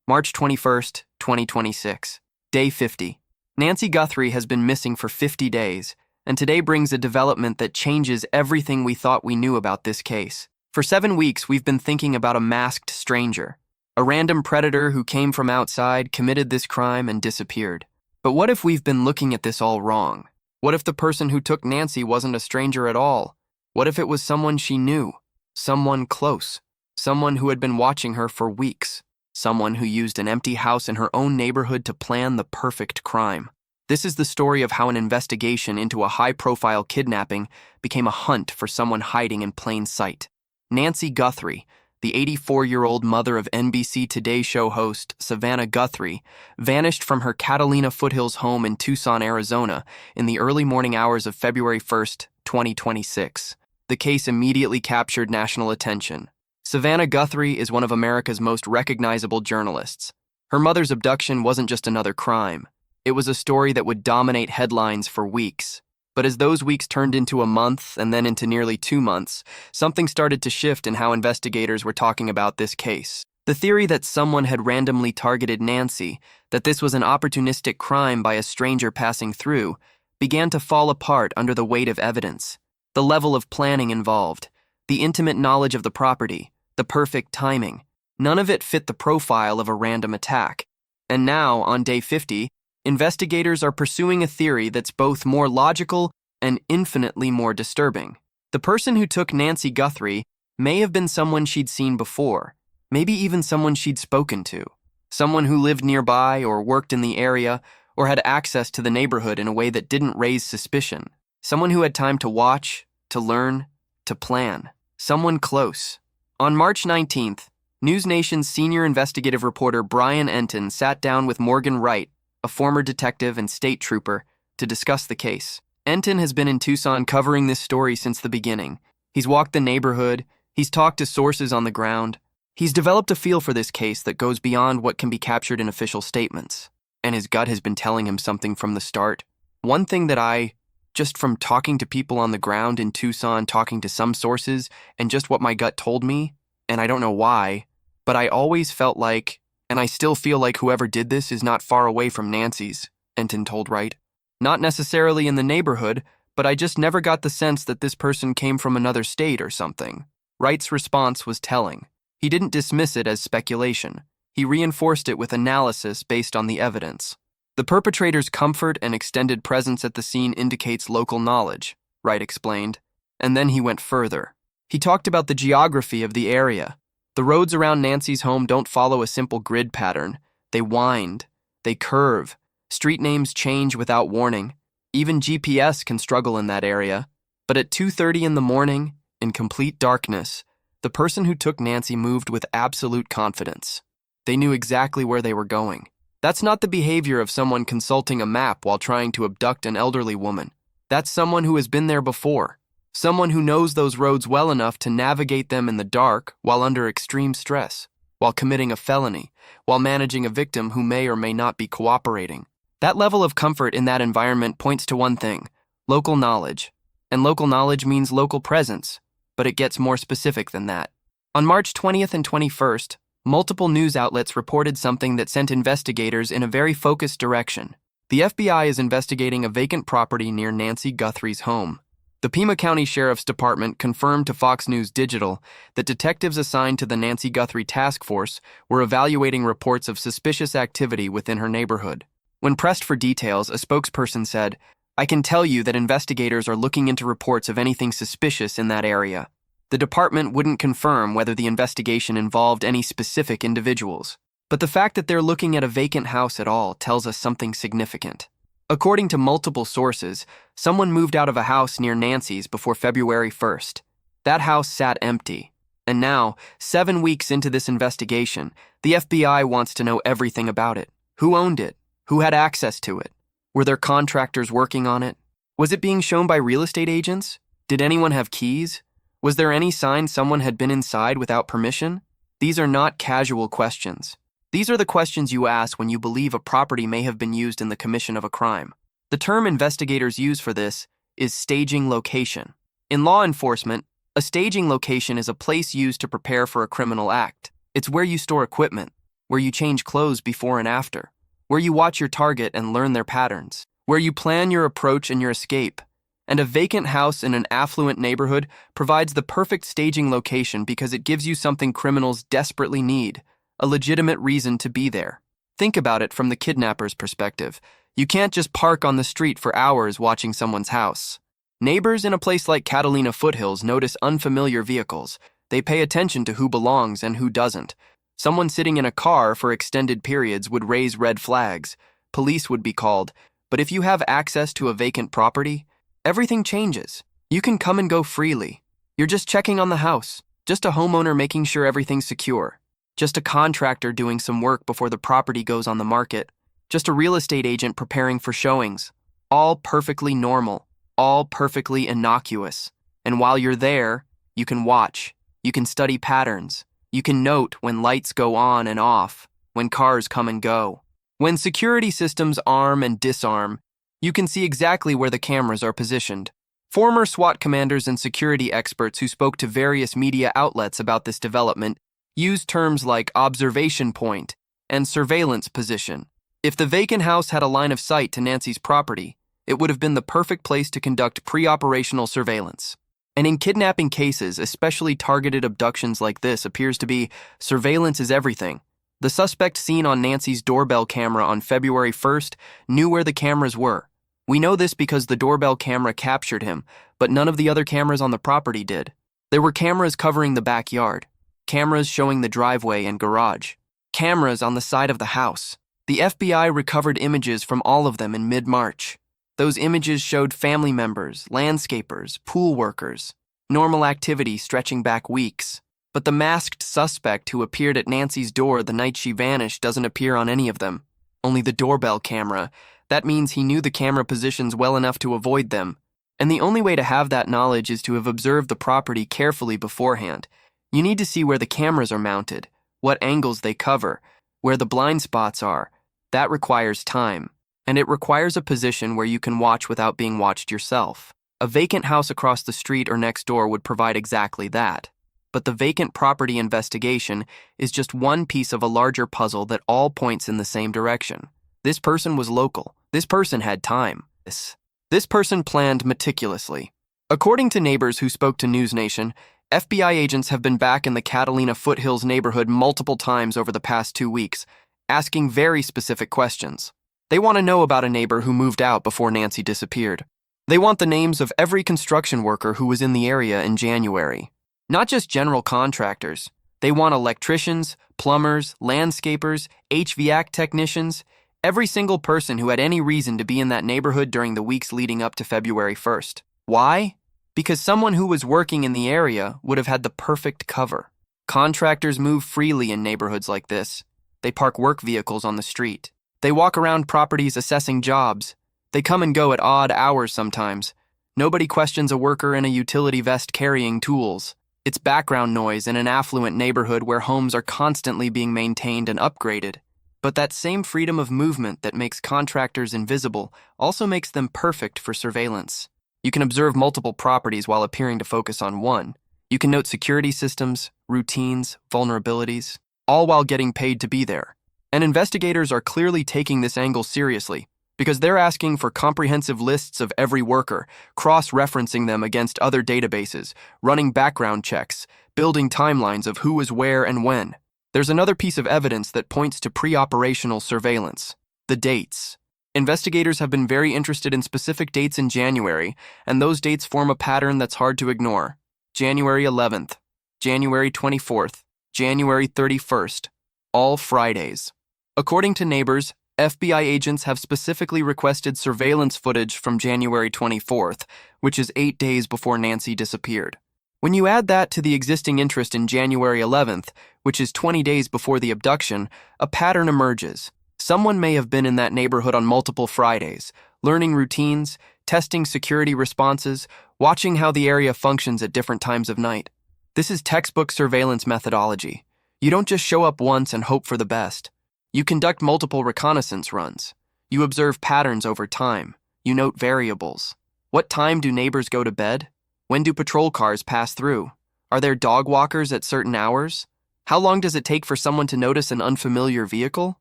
March 21st, 2026. Day 50. Nancy Guthrie has been missing for 50 days, and today brings a development that changes everything we thought we knew about this case. For 7 weeks, we've been thinking about a masked stranger, a random predator who came from outside, committed this crime, and disappeared. But what if we've been looking at this all wrong? What if the person who took Nancy wasn't a stranger at all? What if it was someone she knew? Someone close? Someone who had been watching her for weeks? Someone who used an empty house in her own neighborhood to plan the perfect crime? This is the story of how an investigation into a high-profile kidnapping became a hunt for someone hiding in plain sight. Nancy Guthrie, the 84-year-old mother of NBC Today Show host Savannah Guthrie, vanished from her Catalina Foothills home in Tucson, Arizona, in the early morning hours of February 1st, 2026. The case immediately captured national attention. Savannah Guthrie is one of America's most recognizable journalists. Her mother's abduction wasn't just another crime. It was a story that would dominate headlines for weeks. But as those weeks turned into a month and then into nearly 2 months, something started to shift in how investigators were talking about this case. The theory that someone had randomly targeted Nancy, that this was an opportunistic crime by a stranger passing through, began to fall apart under the weight of evidence. The level of planning involved, the intimate knowledge of the property, the perfect timing, none of it fit the profile of a random attack. And now, on day 50, investigators are pursuing a theory that's both more logical and infinitely more disturbing. The person who took Nancy Guthrie may have been someone she'd seen before, maybe even someone she'd spoken to, someone who lived nearby or worked in the area or had access to the neighborhood in a way that didn't raise suspicion, someone who had time to watch, to learn, to plan, someone close. On March 19th, NewsNation's senior investigative reporter Brian Enton sat down with Morgan Wright, a former detective and state trooper, to discuss the case. Enton has been in Tucson covering this story since the beginning. He's walked the neighborhood, he's talked to sources on the ground. He's developed a feel for this case that goes beyond what can be captured in official statements. And his gut has been telling him something from the start. One thing that just from talking to people on the ground in Tucson, talking to some sources, and just what my gut told me, and I don't know why, but I always felt like, and I still feel like whoever did this is not far away from Nancy's, Enton told Wright. Not necessarily in the neighborhood, but I just never got the sense that this person came from another state or something. Wright's response was telling. He didn't dismiss it as speculation. He reinforced it with analysis based on the evidence. The perpetrator's comfort and extended presence at the scene indicates local knowledge, Wright explained. And then he went further. He talked about the geography of the area. The roads around Nancy's home don't follow a simple grid pattern. They wind. They curve. Street names change without warning. Even GPS can struggle in that area. But at 2:30 in the morning, in complete darkness, the person who took Nancy moved with absolute confidence. They knew exactly where they were going. That's not the behavior of someone consulting a map while trying to abduct an elderly woman. That's someone who has been there before. Someone who knows those roads well enough to navigate them in the dark while under extreme stress, while committing a felony, while managing a victim who may or may not be cooperating. That level of comfort in that environment points to one thing: local knowledge. And local knowledge means local presence, but it gets more specific than that. On March 20th and 21st, multiple news outlets reported something that sent investigators in a very focused direction. The FBI is investigating a vacant property near Nancy Guthrie's home. The Pima County Sheriff's Department confirmed to Fox News Digital that detectives assigned to the Nancy Guthrie Task Force were evaluating reports of suspicious activity within her neighborhood. When pressed for details, a spokesperson said, "I can tell you that investigators are looking into reports of anything suspicious in that area." The department wouldn't confirm whether the investigation involved any specific individuals. But the fact that they're looking at a vacant house at all tells us something significant. According to multiple sources, someone moved out of a house near Nancy's before February 1st. That house sat empty. And now, 7 weeks into this investigation, the FBI wants to know everything about it. Who owned it? Who had access to it? Were there contractors working on it? Was it being shown by real estate agents? Did anyone have keys? Was there any sign someone had been inside without permission? These are not casual questions. These are the questions you ask when you believe a property may have been used in the commission of a crime. The term investigators use for this is staging location. In law enforcement, a staging location is a place used to prepare for a criminal act. It's where you store equipment, where you change clothes before and after, where you watch your target and learn their patterns, where you plan your approach and your escape. And a vacant house in an affluent neighborhood provides the perfect staging location because it gives you something criminals desperately need, a legitimate reason to be there. Think about it from the kidnapper's perspective. You can't just park on the street for hours watching someone's house. Neighbors in a place like Catalina Foothills notice unfamiliar vehicles. They pay attention to who belongs and who doesn't. Someone sitting in a car for extended periods would raise red flags. Police would be called. But if you have access to a vacant property, everything changes. You can come and go freely. You're just checking on the house, just a homeowner making sure everything's secure, just a contractor doing some work before the property goes on the market, just a real estate agent preparing for showings. All perfectly normal, all perfectly innocuous. And while you're there, you can watch, you can study patterns, you can note when lights go on and off, when cars come and go. When security systems arm and disarm, you can see exactly where the cameras are positioned. Former SWAT commanders and security experts who spoke to various media outlets about this development used terms like observation point and surveillance position. If the vacant house had a line of sight to Nancy's property, it would have been the perfect place to conduct pre-operational surveillance. And in kidnapping cases, especially targeted abductions like this, appears to be surveillance is everything. The suspect seen on Nancy's doorbell camera on February 1st knew where the cameras were. We know this because the doorbell camera captured him, but none of the other cameras on the property did. There were cameras covering the backyard, cameras showing the driveway and garage, cameras on the side of the house. The FBI recovered images from all of them in mid-March. Those images showed family members, landscapers, pool workers, normal activity stretching back weeks. But the masked suspect who appeared at Nancy's door the night she vanished doesn't appear on any of them. Only the doorbell camera. That means he knew the camera positions well enough to avoid them. And the only way to have that knowledge is to have observed the property carefully beforehand. You need to see where the cameras are mounted, what angles they cover, where the blind spots are. That requires time. And it requires a position where you can watch without being watched yourself. A vacant house across the street or next door would provide exactly that. But the vacant property investigation is just one piece of a larger puzzle that all points in the same direction. This person was local. This person had time. This person planned meticulously. According to neighbors who spoke to NewsNation, FBI agents have been back in the Catalina Foothills neighborhood multiple times over the past 2 weeks, asking very specific questions. They want to know about a neighbor who moved out before Nancy disappeared. They want the names of every construction worker who was in the area in January. Not just general contractors. They want electricians, plumbers, landscapers, HVAC technicians, every single person who had any reason to be in that neighborhood during the weeks leading up to February 1st. Why? Because someone who was working in the area would have had the perfect cover. Contractors move freely in neighborhoods like this. They park work vehicles on the street. They walk around properties assessing jobs. They come and go at odd hours sometimes. Nobody questions a worker in a utility vest carrying tools. It's background noise in an affluent neighborhood where homes are constantly being maintained and upgraded. But that same freedom of movement that makes contractors invisible also makes them perfect for surveillance. You can observe multiple properties while appearing to focus on one. You can note security systems, routines, vulnerabilities, all while getting paid to be there. And investigators are clearly taking this angle seriously, because they're asking for comprehensive lists of every worker, cross-referencing them against other databases, running background checks, building timelines of who was where and when. There's another piece of evidence that points to pre-operational surveillance: the dates. Investigators have been very interested in specific dates in January, and those dates form a pattern that's hard to ignore. January 11th, January 24th, January 31st, all Fridays. According to neighbors, FBI agents have specifically requested surveillance footage from January 24th, which is 8 days before Nancy disappeared. When you add that to the existing interest in January 11th, which is 20 days before the abduction, a pattern emerges. Someone may have been in that neighborhood on multiple Fridays, learning routines, testing security responses, watching how the area functions at different times of night. This is textbook surveillance methodology. You don't just show up once and hope for the best. You conduct multiple reconnaissance runs. You observe patterns over time. You note variables. What time do neighbors go to bed? When do patrol cars pass through? Are there dog walkers at certain hours? How long does it take for someone to notice an unfamiliar vehicle?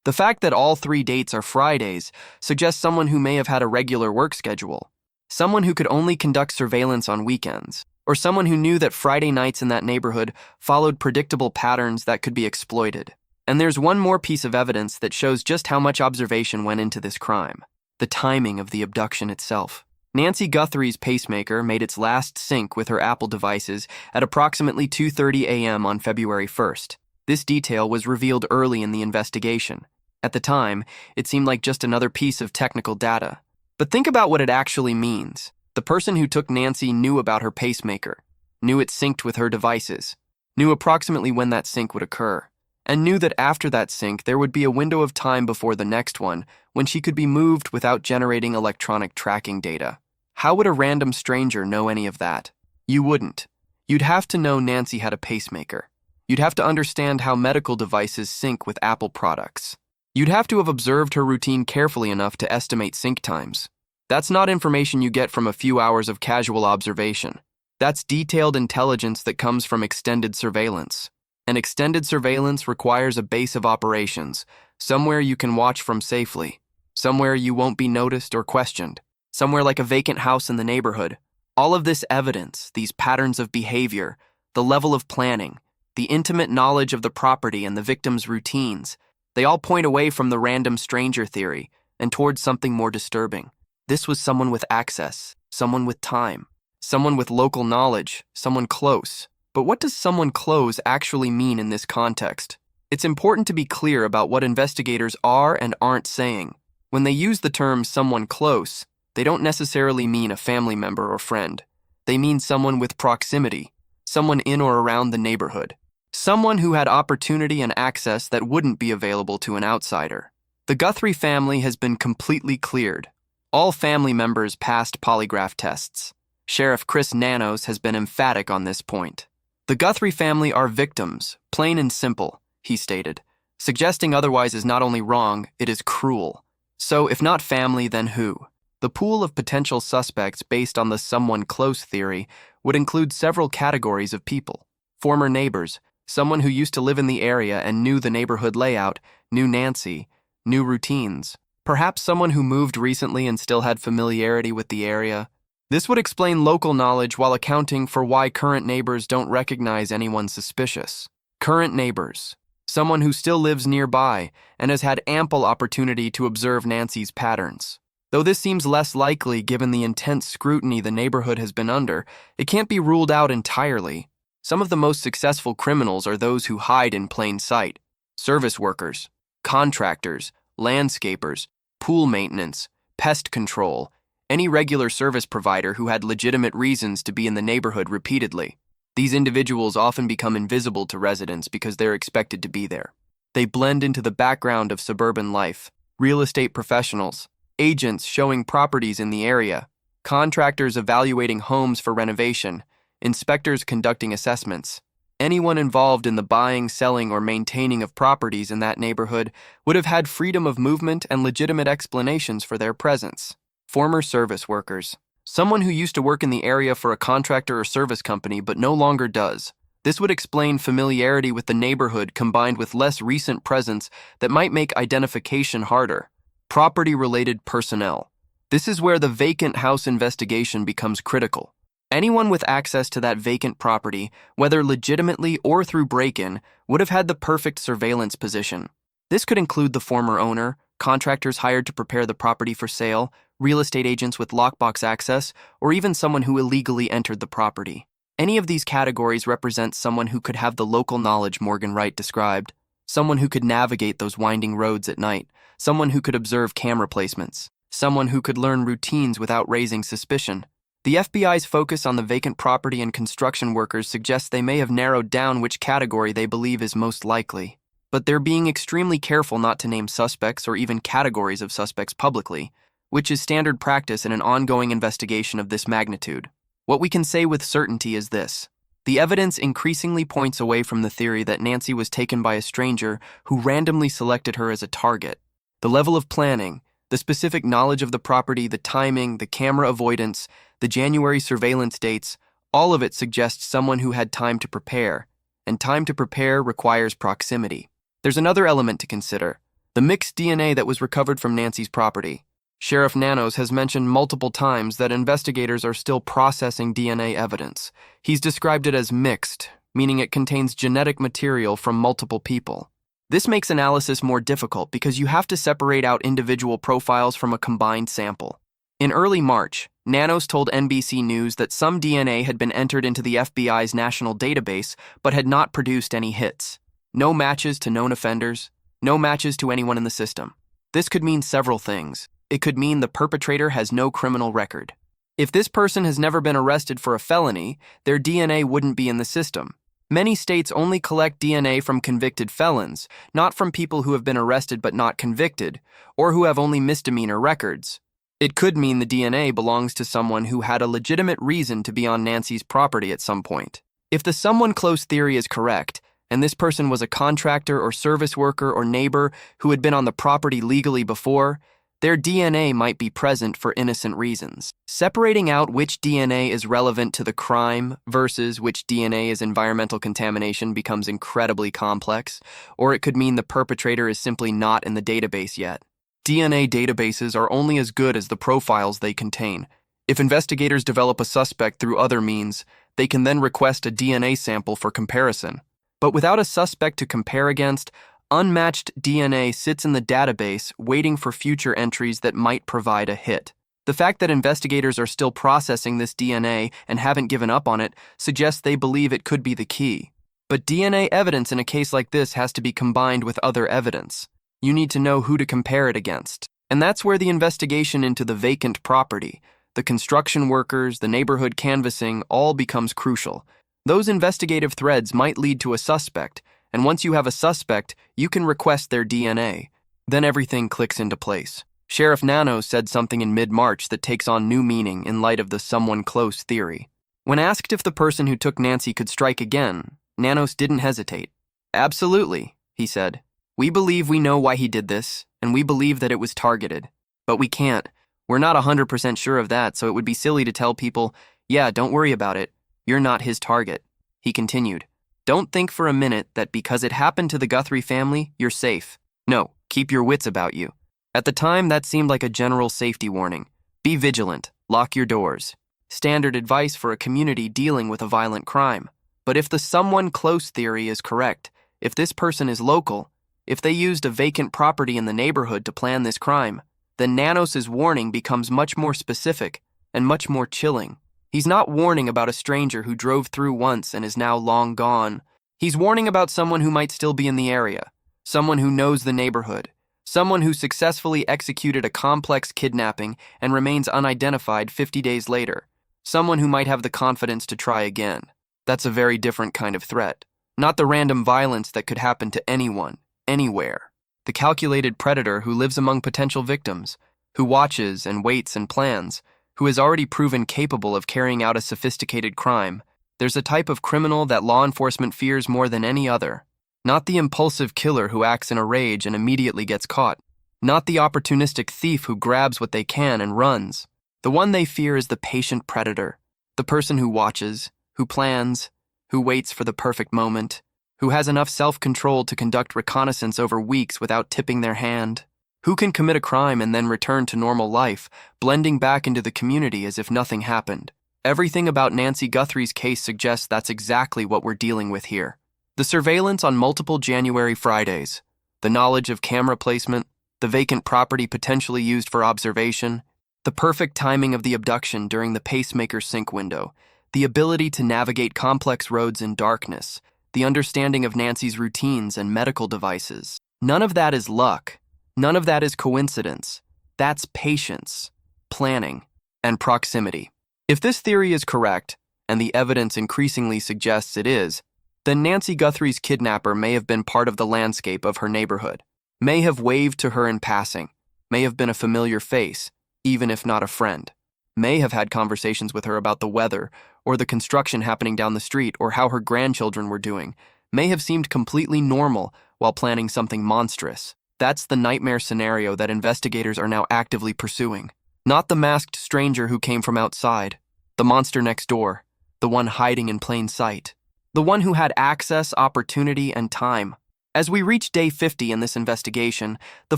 The fact that all 3 dates are Fridays suggests someone who may have had a regular work schedule, someone who could only conduct surveillance on weekends, or someone who knew that Friday nights in that neighborhood followed predictable patterns that could be exploited. And there's one more piece of evidence that shows just how much observation went into this crime: the timing of the abduction itself. Nancy Guthrie's pacemaker made its last sync with her Apple devices at approximately 2:30 a.m. on February 1st. This detail was revealed early in the investigation. At the time, it seemed like just another piece of technical data. But think about what it actually means. The person who took Nancy knew about her pacemaker, knew it synced with her devices, knew approximately when that sync would occur, and knew that after that sync there would be a window of time before the next one when she could be moved without generating electronic tracking data. How would a random stranger know any of that? You wouldn't. You'd have to know Nancy had a pacemaker. You'd have to understand how medical devices sync with Apple products. You'd have to have observed her routine carefully enough to estimate sync times. That's not information you get from a few hours of casual observation. That's detailed intelligence that comes from extended surveillance. And extended surveillance requires a base of operations, somewhere you can watch from safely, somewhere you won't be noticed or questioned, somewhere like a vacant house in the neighborhood. All of this evidence, these patterns of behavior, the level of planning, the intimate knowledge of the property and the victim's routines, they all point away from the random stranger theory and towards something more disturbing. This was someone with access, someone with time, someone with local knowledge, someone close. But what does someone close actually mean in this context? It's important to be clear about what investigators are and aren't saying. When they use the term someone close, they don't necessarily mean a family member or friend. They mean someone with proximity, someone in or around the neighborhood, someone who had opportunity and access that wouldn't be available to an outsider. The Guthrie family has been completely cleared. All family members passed polygraph tests. Sheriff Chris Nanos has been emphatic on this point. The Guthrie family are victims, plain and simple, he stated. Suggesting otherwise is not only wrong, it is cruel. So, if not family, then who? The pool of potential suspects based on the someone close theory would include several categories of people. Former neighbors, someone who used to live in the area and knew the neighborhood layout, knew Nancy, knew routines. Perhaps someone who moved recently and still had familiarity with the area. This would explain local knowledge while accounting for why current neighbors don't recognize anyone suspicious. Current neighbors, someone who still lives nearby and has had ample opportunity to observe Nancy's patterns. Though this seems less likely given the intense scrutiny the neighborhood has been under, it can't be ruled out entirely. Some of the most successful criminals are those who hide in plain sight. Service workers, contractors, landscapers, pool maintenance, pest control, any regular service provider who had legitimate reasons to be in the neighborhood repeatedly. These individuals often become invisible to residents because they're expected to be there. They blend into the background of suburban life. Real estate professionals, agents showing properties in the area, contractors evaluating homes for renovation, inspectors conducting assessments. Anyone involved in the buying, selling, or maintaining of properties in that neighborhood would have had freedom of movement and legitimate explanations for their presence. Former service workers, someone who used to work in the area for a contractor or service company but no longer does. This would explain familiarity with the neighborhood combined with less recent presence that might make identification harder. Property-related personnel. This is where the vacant house investigation becomes critical. Anyone with access to that vacant property, whether legitimately or through break-in, would have had the perfect surveillance position. This could include the former owner, contractors hired to prepare the property for sale, real estate agents with lockbox access, or even someone who illegally entered the property. Any of these categories represent someone who could have the local knowledge Morgan Wright described, someone who could navigate those winding roads at night, someone who could observe camera placements, someone who could learn routines without raising suspicion. The FBI's focus on the vacant property and construction workers suggests they may have narrowed down which category they believe is most likely. But they're being extremely careful not to name suspects or even categories of suspects publicly, which is standard practice in an ongoing investigation of this magnitude. What we can say with certainty is this. The evidence increasingly points away from the theory that Nancy was taken by a stranger who randomly selected her as a target. The level of planning, the specific knowledge of the property, the timing, the camera avoidance, the January surveillance dates, all of it suggests someone who had time to prepare, and time to prepare requires proximity. There's another element to consider: the mixed DNA that was recovered from Nancy's property. Sheriff Nanos has mentioned multiple times that investigators are still processing DNA evidence. He's described it as mixed, meaning it contains genetic material from multiple people. This makes analysis more difficult because you have to separate out individual profiles from a combined sample. In early March, Nanos told NBC News that some DNA had been entered into the FBI's national database but had not produced any hits. No matches to known offenders, no matches to anyone in the system. This could mean several things. It could mean the perpetrator has no criminal record. If this person has never been arrested for a felony, their DNA wouldn't be in the system. Many states only collect DNA from convicted felons, not from people who have been arrested but not convicted, or who have only misdemeanor records. It could mean the DNA belongs to someone who had a legitimate reason to be on Nancy's property at some point. If the someone close theory is correct, and this person was a contractor or service worker or neighbor who had been on the property legally before, their DNA might be present for innocent reasons. Separating out which DNA is relevant to the crime versus which DNA is environmental contamination becomes incredibly complex, or it could mean the perpetrator is simply not in the database yet. DNA databases are only as good as the profiles they contain. If investigators develop a suspect through other means, they can then request a DNA sample for comparison. But without a suspect to compare against, unmatched DNA sits in the database waiting for future entries that might provide a hit. The fact that investigators are still processing this DNA and haven't given up on it suggests they believe it could be the key. But DNA evidence in a case like this has to be combined with other evidence. You need to know who to compare it against. And that's where the investigation into the vacant property, the construction workers, the neighborhood canvassing, all becomes crucial. Those investigative threads might lead to a suspect, and once you have a suspect, you can request their DNA. Then everything clicks into place. Sheriff Nanos said something in mid-March that takes on new meaning in light of the someone close theory. When asked if the person who took Nancy could strike again, Nanos didn't hesitate. "Absolutely," he said. "We believe we know why he did this, and we believe that it was targeted. But we can't. We're not 100% sure of that, so it would be silly to tell people, 'Yeah, don't worry about it. You're not his target.'" He continued, "Don't think for a minute that because it happened to the Guthrie family, you're safe. No, keep your wits about you." At the time, that seemed like a general safety warning. Be vigilant. Lock your doors. Standard advice for a community dealing with a violent crime. But if the someone close theory is correct, if this person is local, if they used a vacant property in the neighborhood to plan this crime, then Nanos' warning becomes much more specific and much more chilling. He's not warning about a stranger who drove through once and is now long gone. He's warning about someone who might still be in the area, someone who knows the neighborhood, someone who successfully executed a complex kidnapping and remains unidentified 50 days later, someone who might have the confidence to try again. That's a very different kind of threat, not the random violence that could happen to anyone, anywhere. The calculated predator who lives among potential victims, who watches and waits and plans, who has already proven capable of carrying out a sophisticated crime. There's a type of criminal that law enforcement fears more than any other. Not the impulsive killer who acts in a rage and immediately gets caught. Not the opportunistic thief who grabs what they can and runs. The one they fear is the patient predator, the person who watches, who plans, who waits for the perfect moment, who has enough self-control to conduct reconnaissance over weeks without tipping their hand, who can commit a crime and then return to normal life, blending back into the community as if nothing happened. Everything about Nancy Guthrie's case suggests that's exactly what we're dealing with here. The surveillance on multiple January Fridays, the knowledge of camera placement, the vacant property potentially used for observation, the perfect timing of the abduction during the pacemaker sync window, the ability to navigate complex roads in darkness, the understanding of Nancy's routines and medical devices. None of that is luck. None of that is coincidence. That's patience, planning, and proximity. If this theory is correct, and the evidence increasingly suggests it is, then Nancy Guthrie's kidnapper may have been part of the landscape of her neighborhood, may have waved to her in passing, may have been a familiar face, even if not a friend, may have had conversations with her about the weather, or the construction happening down the street, or how her grandchildren were doing, may have seemed completely normal while planning something monstrous. That's the nightmare scenario that investigators are now actively pursuing. Not the masked stranger who came from outside, the monster next door, the one hiding in plain sight. the one who had access, opportunity, and time. As we reach day 50 in this investigation, the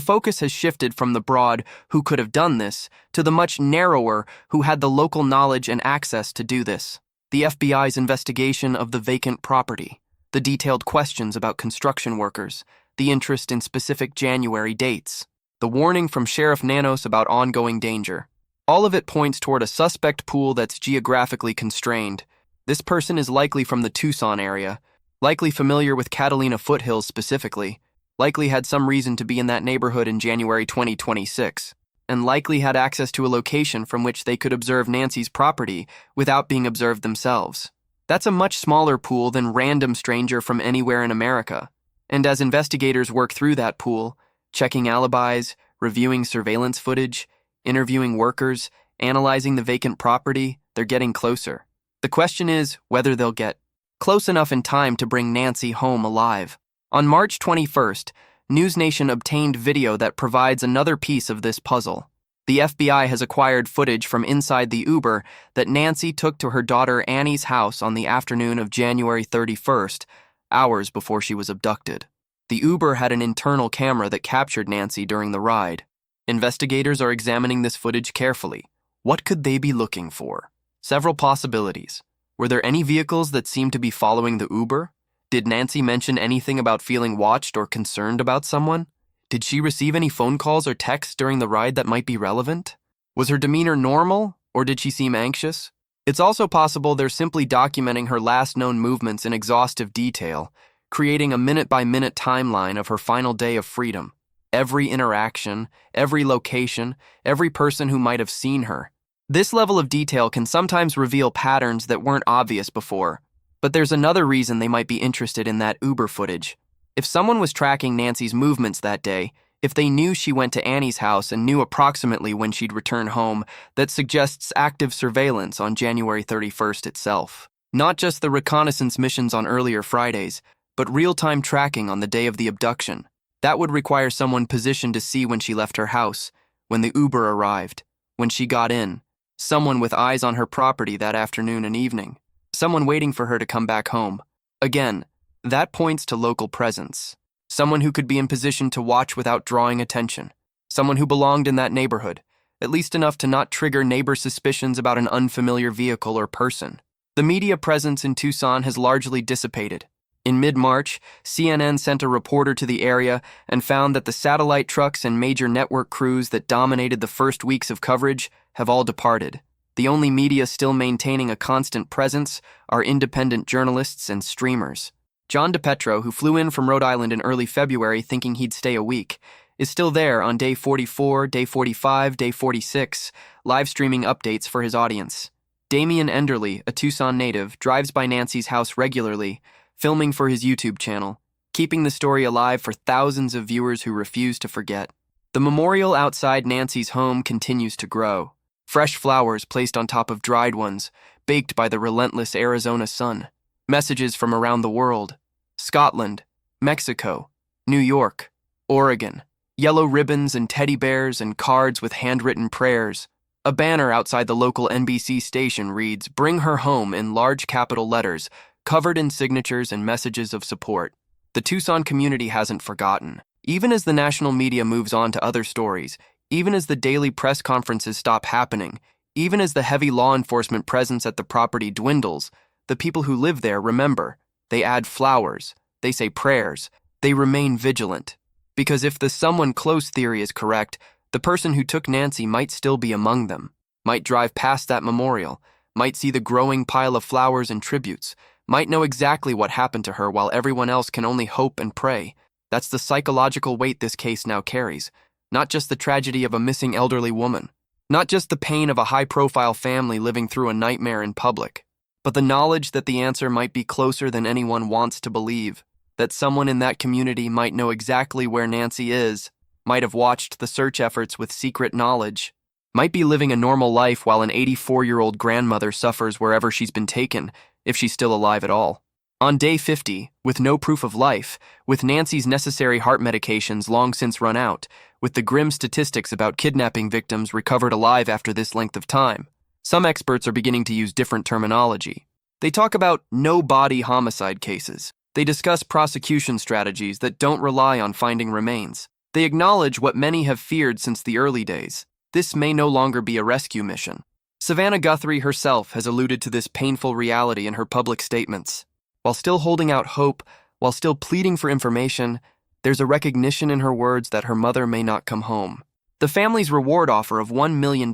focus has shifted from the broad "who could have done this" to the much narrower "who had the local knowledge and access to do this." The FBI's investigation of the vacant property, the detailed questions about construction workers, the interest in specific January dates, the warning from Sheriff Nanos about ongoing danger. All of it points toward a suspect pool that's geographically constrained. This person is likely from the Tucson area, likely familiar with Catalina Foothills specifically, likely had some reason to be in that neighborhood in January 2026, and likely had access to a location from which they could observe Nancy's property without being observed themselves. That's a much smaller pool than random stranger from anywhere in America. And as investigators work through that pool, checking alibis, reviewing surveillance footage, interviewing workers, analyzing the vacant property, they're getting closer. The question is whether they'll get close enough in time to bring Nancy home alive. On March 21st, NewsNation obtained video that provides another piece of this puzzle. The FBI has acquired footage from inside the Uber that Nancy took to her daughter Annie's house on the afternoon of January 31st, hours before she was abducted. The Uber had an internal camera that captured Nancy during the ride. Investigators are examining this footage carefully. What could they be looking for? Several possibilities. Were there any vehicles that seemed to be following the Uber? Did Nancy mention anything about feeling watched or concerned about someone? Did she receive any phone calls or texts during the ride that might be relevant? Was her demeanor normal, or did she seem anxious? It's also possible they're simply documenting her last known movements in exhaustive detail, creating a minute-by-minute timeline of her final day of freedom. Every interaction, every location, every person who might have seen her. This level of detail can sometimes reveal patterns that weren't obvious before. But there's another reason they might be interested in that Uber footage. If someone was tracking Nancy's movements that day, if they knew she went to Annie's house and knew approximately when she'd return home, that suggests active surveillance on January 31st itself. Not just the reconnaissance missions on earlier Fridays, but real-time tracking on the day of the abduction. That would require someone positioned to see when she left her house, when the Uber arrived, when she got in, someone with eyes on her property that afternoon and evening, someone waiting for her to come back home. Again, that points to local presence, someone who could be in position to watch without drawing attention, someone who belonged in that neighborhood, at least enough to not trigger neighbor suspicions about an unfamiliar vehicle or person. The media presence in Tucson has largely dissipated. In mid-March, CNN sent a reporter to the area and found that the satellite trucks and major network crews that dominated the first weeks of coverage have all departed. The only media still maintaining a constant presence are independent journalists and streamers. John DePetro, who flew in from Rhode Island in early February thinking he'd stay a week, is still there on day 44, day 45, day 46, live streaming updates for his audience. Damian Enderly, a Tucson native, drives by Nancy's house regularly, filming for his YouTube channel, keeping the story alive for thousands of viewers who refuse to forget. The memorial outside Nancy's home continues to grow. Fresh flowers placed on top of dried ones, baked by the relentless Arizona sun. Messages from around the world. Scotland, Mexico, New York, Oregon. Yellow ribbons and teddy bears and cards with handwritten prayers. A banner outside the local NBC station reads, "Bring her home" in large capital letters, covered in signatures and messages of support. The Tucson community hasn't forgotten. Even as the national media moves on to other stories, even as the daily press conferences stop happening, even as the heavy law enforcement presence at the property dwindles, the people who live there remember. They add flowers, they say prayers, they remain vigilant. Because if the someone close theory is correct, the person who took Nancy might still be among them, might drive past that memorial, might see the growing pile of flowers and tributes, might know exactly what happened to her while everyone else can only hope and pray. That's the psychological weight this case now carries. Not just the tragedy of a missing elderly woman. Not just the pain of a high-profile family living through a nightmare in public. But the knowledge that the answer might be closer than anyone wants to believe. That someone in that community might know exactly where Nancy is. Might have watched the search efforts with secret knowledge. Might be living a normal life while an 84-year-old grandmother suffers wherever she's been taken, if she's still alive at all. On day 50, with no proof of life, with Nancy's necessary heart medications long since run out, with the grim statistics about kidnapping victims recovered alive after this length of time, some experts are beginning to use different terminology. They talk about no-body homicide cases. They discuss prosecution strategies that don't rely on finding remains. They acknowledge what many have feared since the early days. This may no longer be a rescue mission. Savannah Guthrie herself has alluded to this painful reality in her public statements. While still holding out hope, while still pleading for information, there's a recognition in her words that her mother may not come home. The family's reward offer of $1 million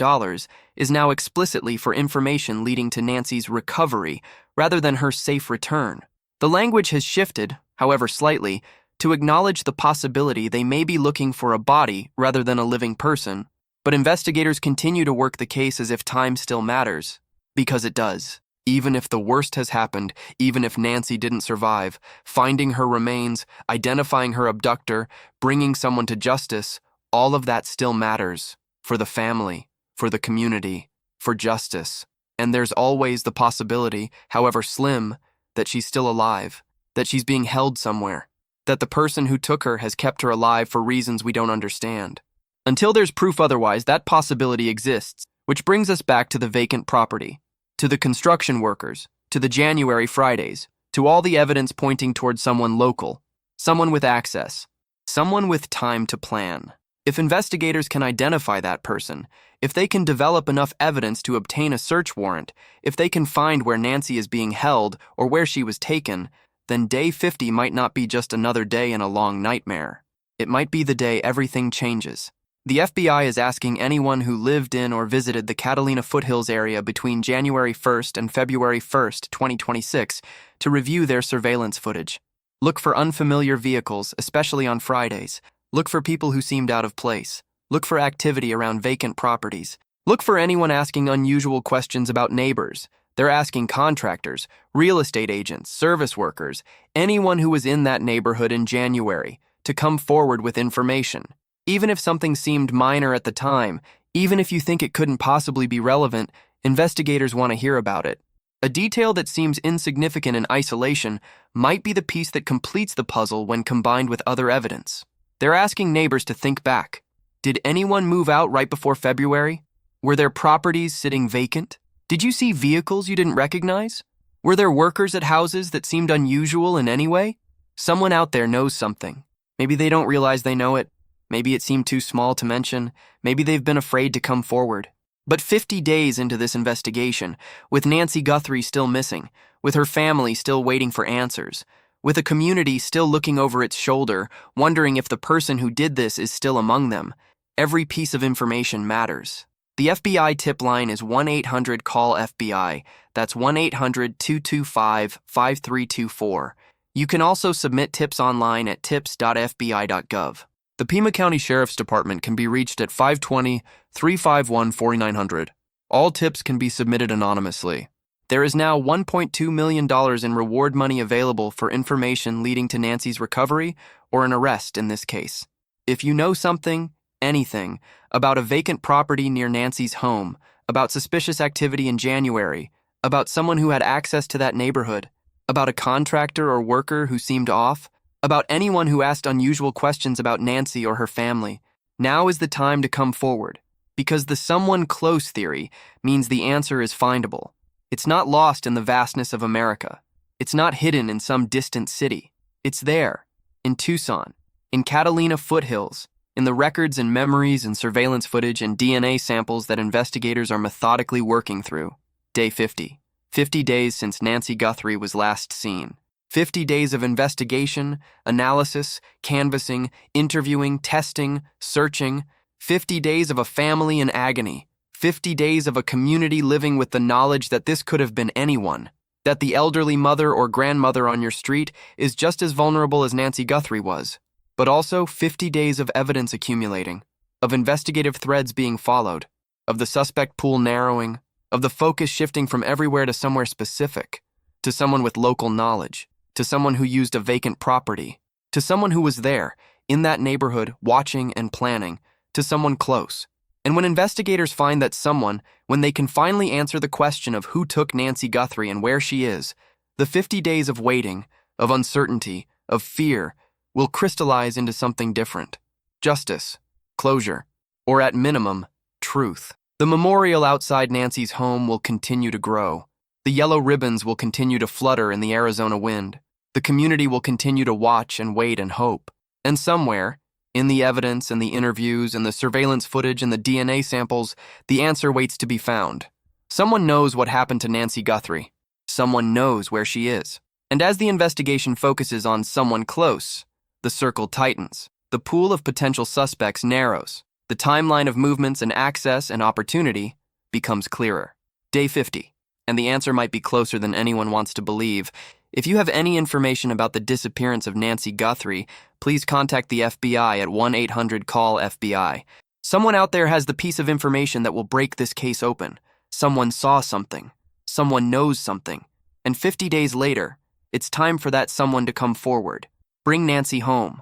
is now explicitly for information leading to Nancy's recovery rather than her safe return. The language has shifted, however slightly, to acknowledge the possibility they may be looking for a body rather than a living person, but investigators continue to work the case as if time still matters, because it does. Even if the worst has happened, even if Nancy didn't survive, finding her remains, identifying her abductor, bringing someone to justice, all of that still matters for the family, for the community, for justice. And there's always the possibility, however slim, that she's still alive, that she's being held somewhere, that the person who took her has kept her alive for reasons we don't understand. Until there's proof otherwise, that possibility exists, which brings us back to the vacant property, to the construction workers, to the January Fridays, to all the evidence pointing towards someone local, someone with access, someone with time to plan. If investigators can identify that person, if they can develop enough evidence to obtain a search warrant, if they can find where Nancy is being held or where she was taken, then day 50 might not be just another day in a long nightmare. It might be the day everything changes. The FBI is asking anyone who lived in or visited the Catalina Foothills area between January 1st and February 1st, 2026, to review their surveillance footage. Look for unfamiliar vehicles, especially on Fridays. Look for people who seemed out of place. Look for activity around vacant properties. Look for anyone asking unusual questions about neighbors. They're asking contractors, real estate agents, service workers, anyone who was in that neighborhood in January, to come forward with information. Even if something seemed minor at the time, even if you think it couldn't possibly be relevant, investigators want to hear about it. A detail that seems insignificant in isolation might be the piece that completes the puzzle when combined with other evidence. They're asking neighbors to think back. Did anyone move out right before February? Were there properties sitting vacant? Did you see vehicles you didn't recognize? Were there workers at houses that seemed unusual in any way? Someone out there knows something. Maybe they don't realize they know it. Maybe it seemed too small to mention. Maybe they've been afraid to come forward. But 50 days into this investigation, with Nancy Guthrie still missing, with her family still waiting for answers, with a community still looking over its shoulder, wondering if the person who did this is still among them, every piece of information matters. The FBI tip line is 1-800-CALL-FBI. That's 1-800-225-5324. You can also submit tips online at tips.fbi.gov. The Pima County Sheriff's Department can be reached at 520-351-4900. All tips can be submitted anonymously. There is now $1.2 million in reward money available for information leading to Nancy's recovery or an arrest in this case. If you know something, anything, about a vacant property near Nancy's home, about suspicious activity in January, about someone who had access to that neighborhood, about a contractor or worker who seemed off, about anyone who asked unusual questions about Nancy or her family, now is the time to come forward, because the someone close theory means the answer is findable. It's not lost in the vastness of America. It's not hidden in some distant city. It's there, in Tucson, in Catalina Foothills, in the records and memories and surveillance footage and DNA samples that investigators are methodically working through. Day 50. 50 days since Nancy Guthrie was last seen. 50 days of investigation, analysis, canvassing, interviewing, testing, searching. 50 days of a family in agony. 50 days of a community living with the knowledge that this could have been anyone. That the elderly mother or grandmother on your street is just as vulnerable as Nancy Guthrie was. But also 50 days of evidence accumulating, of investigative threads being followed, of the suspect pool narrowing, of the focus shifting from everywhere to somewhere specific, to someone with local knowledge, to someone who used a vacant property, to someone who was there, in that neighborhood, watching and planning, to someone close. And when investigators find that someone, when they can finally answer the question of who took Nancy Guthrie and where she is, the 50 days of waiting, of uncertainty, of fear, will crystallize into something different. Justice, closure, or at minimum, truth. The memorial outside Nancy's home will continue to grow. The yellow ribbons will continue to flutter in the Arizona wind. The community will continue to watch and wait and hope. And somewhere, in the evidence and the interviews and the surveillance footage and the DNA samples, the answer waits to be found. Someone knows what happened to Nancy Guthrie. Someone knows where she is. And as the investigation focuses on someone close, the circle tightens. The pool of potential suspects narrows. The timeline of movements and access and opportunity becomes clearer. Day 50. And the answer might be closer than anyone wants to believe. If you have any information about the disappearance of Nancy Guthrie, please contact the FBI at 1-800-CALL-FBI. Someone out there has the piece of information that will break this case open. Someone saw something. Someone knows something. And 50 days later, it's time for that someone to come forward. Bring Nancy home.